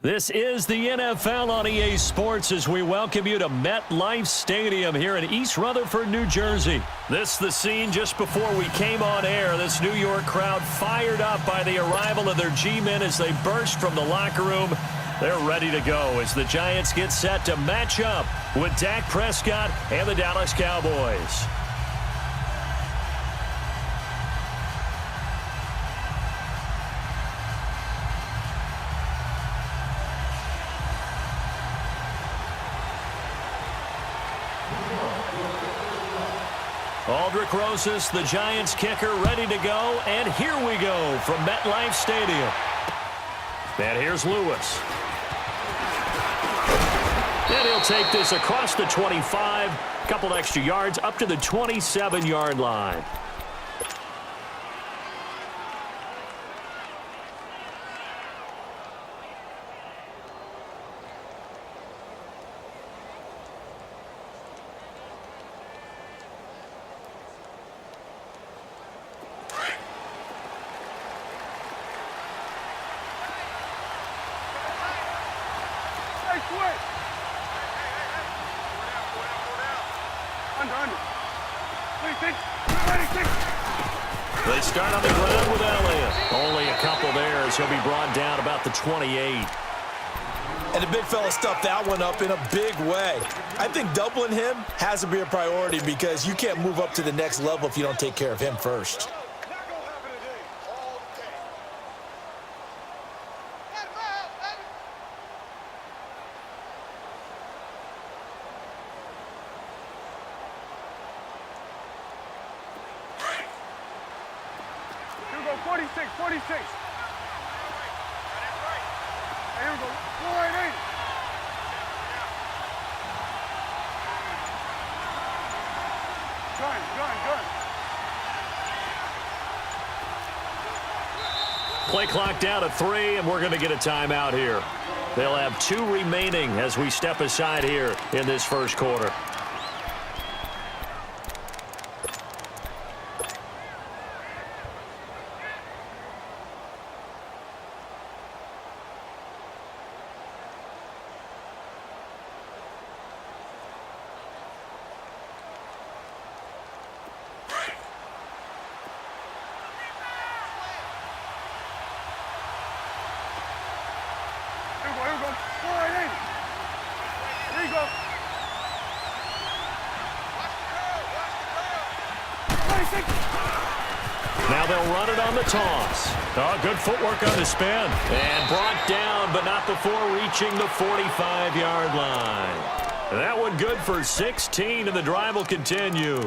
This is the NFL on EA Sports as we welcome you to MetLife Stadium here in East Rutherford, New Jersey. This is the scene just before we came on air. This New York crowd fired up by the arrival of their G-men as they burst from the locker room. They're ready to go as the Giants get set to match up with Dak Prescott and the Dallas Cowboys. Aldrick Rosas, the Giants kicker, ready to go. And here we go from MetLife Stadium. And here's Lewis. And he'll take this across the 25. A couple extra yards up to the 27-yard line. They start on the ground with Elliott. Only a couple there as he'll be brought down about the 28. And the big fella stuffed that one up in a big way. I think doubling him has to be a priority because you can't move up to the next level if you don't take care of him first. Play clock down to 3, and we're going to get a timeout here. They'll have 2 remaining as we step aside here in this first quarter. Now they'll run it on the toss. Oh, good footwork on the spin. And brought down, but not before reaching the 45-yard line. That one good for 16, and the drive will continue.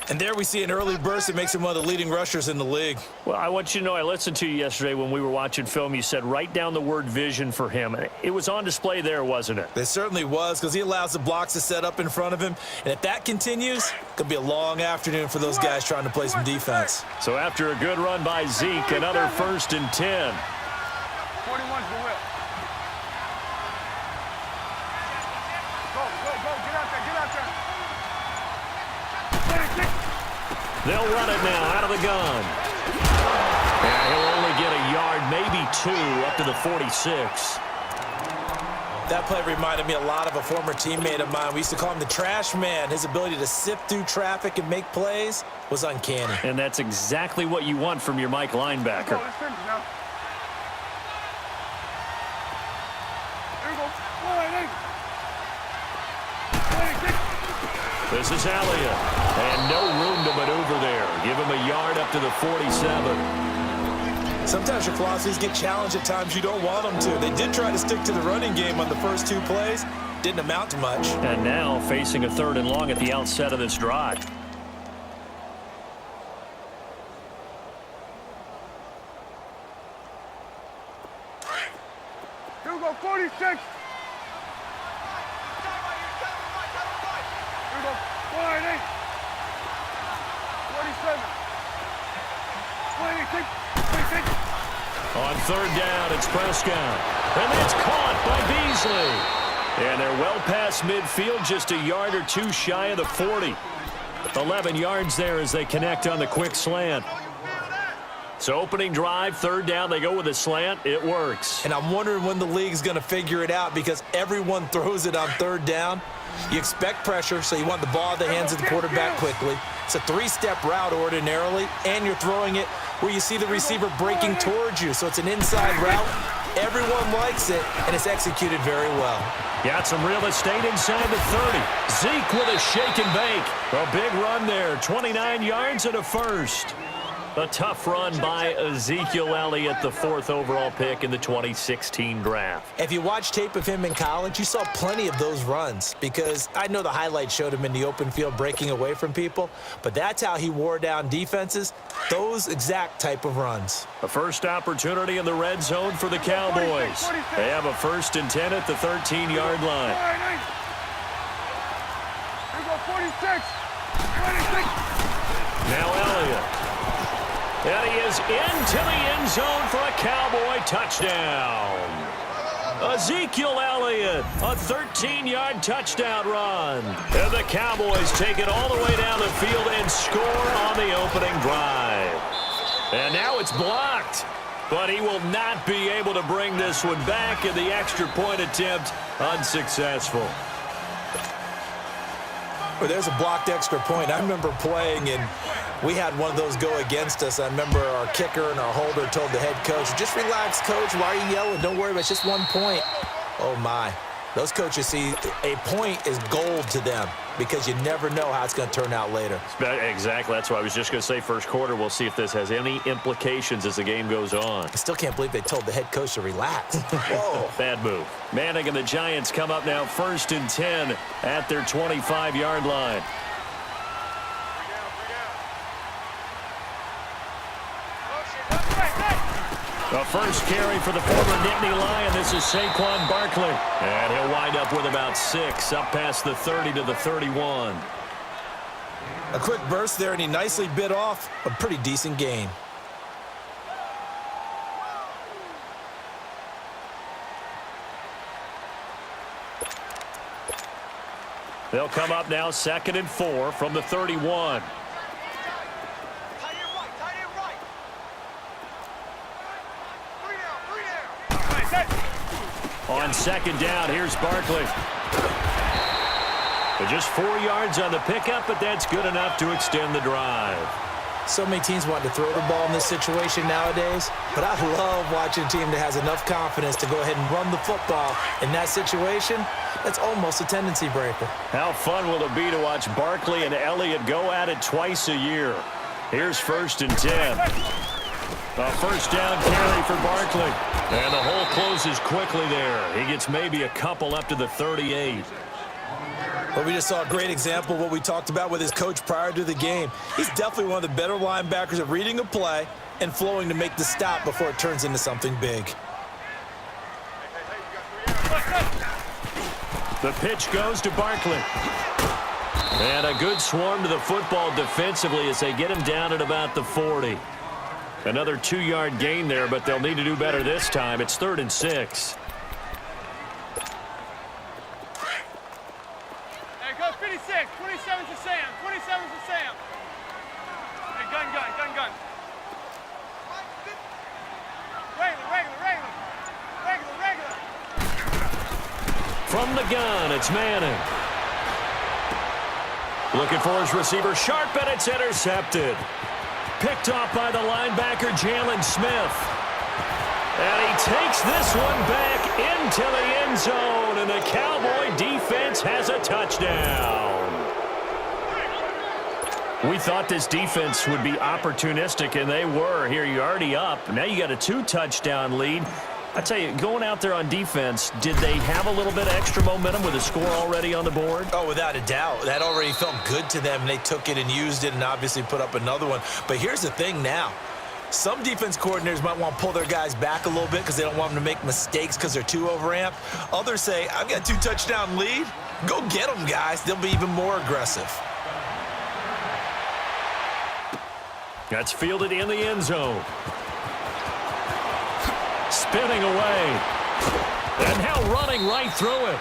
And there we see an early burst that makes him one of the leading rushers in the league. Well, I want you to know, I listened to you yesterday when we were watching film. You said write down the word vision for him. It was on display there, wasn't it? It certainly was, because he allows the blocks to set up in front of him. And if that continues, it could be a long afternoon for those guys trying to play some defense. So after a good run by Zeke, another 1st and 10. 41's the whip. Go, get out there. They'll run it now out of the gun. And he'll only get a yard, maybe 2, up to the 46. That play reminded me a lot of a former teammate of mine. We used to call him the trash man. His ability to sift through traffic and make plays was uncanny. And that's exactly what you want from your Mike linebacker. This is Elliott. And no room to maneuver there. Give him a yard up to the 47. Sometimes your philosophies get challenged at times you don't want them to. They did try to stick to the running game on the first 2 plays. Didn't amount to much. And now facing a 3rd and long at the outset of this drive. Here we go, 46. 48, 47, 26. On 3rd down, it's Prescott. And it's caught by Beasley. And they're well past midfield, just a yard or 2 shy of the 40. 11 yards there as they connect on the quick slant. So opening drive, third down, they go with a slant. It works. And I'm wondering when the league's going to figure it out because everyone throws it on third down. You expect pressure, so you want the ball in the hands of the quarterback quickly. It's a three-step route ordinarily, and you're throwing it where you see the receiver breaking towards you. So it's an inside route. Everyone likes it, and it's executed very well. Got some real estate inside the 30. Zeke with a shake and bake. A big run there, 29 yards and a first. A tough run by Ezekiel Elliott, the 4th overall pick in the 2016 draft. If you watch tape of him in college, you saw plenty of those runs because I know the highlights showed him in the open field breaking away from people, but that's how he wore down defenses, those exact type of runs. A first opportunity in the red zone for the Cowboys. They have a 1st and 10 at the 13-yard line. Here we go, 46. 26. Now Elliott. And he is into the end zone for a Cowboy touchdown. Ezekiel Elliott, a 13-yard touchdown run. And the Cowboys take it all the way down the field and score on the opening drive. And now it's blocked. But he will not be able to bring this one back, and the extra point attempt unsuccessful. Well, there's a blocked extra point. I remember playing, and we had one of those go against us. I remember our kicker and our holder told the head coach, just relax, coach. Why are you yelling? Don't worry about it. It's just 1 point. Oh, my. Those coaches see a point is gold to them because you never know how it's going to turn out later. Exactly. That's what I was just going to say. First quarter, we'll see if this has any implications as the game goes on. I still can't believe they told the head coach to relax. Whoa. Bad move. Manning and the Giants come up now 1st and 10 at their 25-yard line. The first carry for the former Nittany Lion. This is Saquon Barkley. And he'll wind up with about 6 up past the 30 to the 31. A quick burst there, and he nicely bit off a pretty decent gain. They'll come up now 2nd and 4 from the 31. On 2nd down, here's Barkley. But just 4 yards on the pickup, but that's good enough to extend the drive. So many teams want to throw the ball in this situation nowadays, but I love watching a team that has enough confidence to go ahead and run the football. In that situation, that's almost a tendency breaker. How fun will it be to watch Barkley and Elliott go at it twice a year? Here's 1st and 10. A first down carry for Barkley. And the hole closes quickly there. He gets maybe a couple up to the 38. Well, we just saw a great example of what we talked about with his coach prior to the game. He's definitely one of the better linebackers at reading a play and flowing to make the stop before it turns into something big. The pitch goes to Barkley. And a good swarm to the football defensively as they get him down at about the 40. Another 2-yard gain there, but they'll need to do better this time. It's 3rd and 6. Hey, go 56. 27's to Sam. 27's to Sam. Hey, gun. Regular. From the gun, it's Manning. Looking for his receiver, Sharp, and it's intercepted. Picked off by the linebacker, Jalen Smith. And he takes this one back into the end zone, and the Cowboy defense has a touchdown. We thought this defense would be opportunistic, and they were. Here, you're already up. Now you got a 2-touchdown lead. I tell you, going out there on defense, did they have a little bit of extra momentum with a score already on the board? Oh, without a doubt. That already felt good to them. They took it and used it and obviously put up another one. But here's the thing now. Some defense coordinators might want to pull their guys back a little bit because they don't want them to make mistakes because they're too overamped. Others say, I've got a 2-touchdown lead. Go get them, guys. They'll be even more aggressive. That's fielded in the end zone. Spinning away. And now running right through it.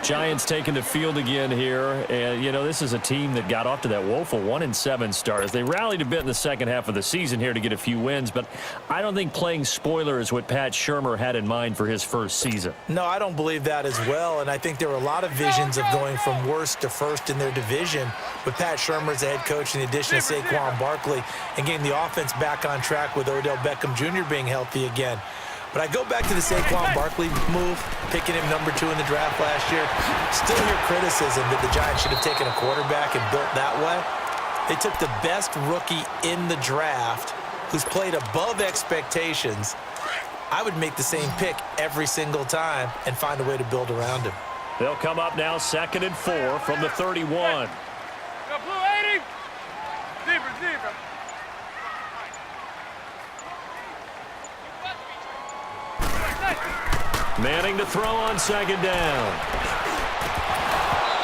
Giants taking the field again here. And, you know, this is a team that got off to that woeful 1-7 start. They rallied a bit in the second half of the season here to get a few wins, but I don't think playing spoiler is what Pat Shurmur had in mind for his first season. No, I don't believe that as well, and I think there were a lot of visions of going from worst to first in their division with Pat Shurmur as the head coach in the addition of Saquon Barkley and getting the offense back on track with Odell Beckham Jr. being healthy again. But I go back to the Saquon Barkley move, picking him number 2 in the draft last year. Still hear criticism that the Giants should have taken a quarterback and built that way. They took the best rookie in the draft who's played above expectations. I would make the same pick every single time and find a way to build around him. They'll come up now 2nd and 4 from the 31. Go blue 80. Zebra. Manning to throw on 2nd down.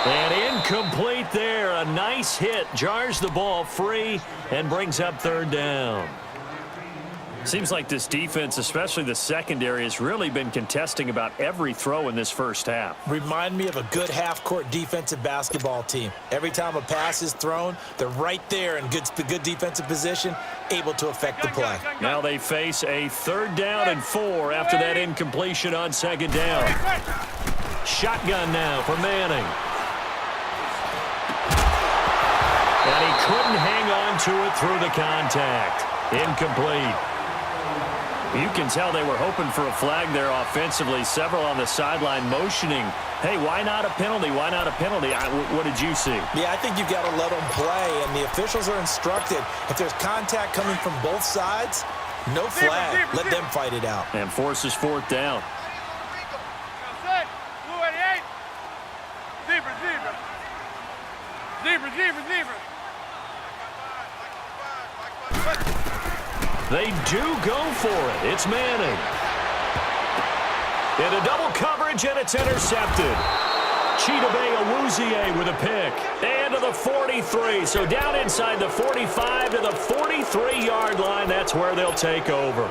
And incomplete there. A nice hit. Jars the ball free and brings up 3rd down. Seems like this defense, especially the secondary, has really been contesting about every throw in this first half. Remind me of a good half-court defensive basketball team. Every time a pass is thrown, they're right there in good defensive position, able to affect the play. Now they face a 3rd down and 4 after that incompletion on 2nd down. Shotgun now for Manning. And he couldn't hang on to it through the contact. Incomplete. You can tell they were hoping for a flag there offensively. Several on the sideline motioning, hey, why not a penalty? Why not a penalty? What did you see? Yeah, I think you've got to let them play, and the officials are instructed. If there's contact coming from both sides, no flag. Let them fight it out. And forces 4th down. Blue 88. Zebra. They do go for it. It's Manning. In a double coverage, and it's intercepted. Chidobe Awuzie with a pick. And to the 43. So down inside the 45 to the 43-yard line. That's where they'll take over.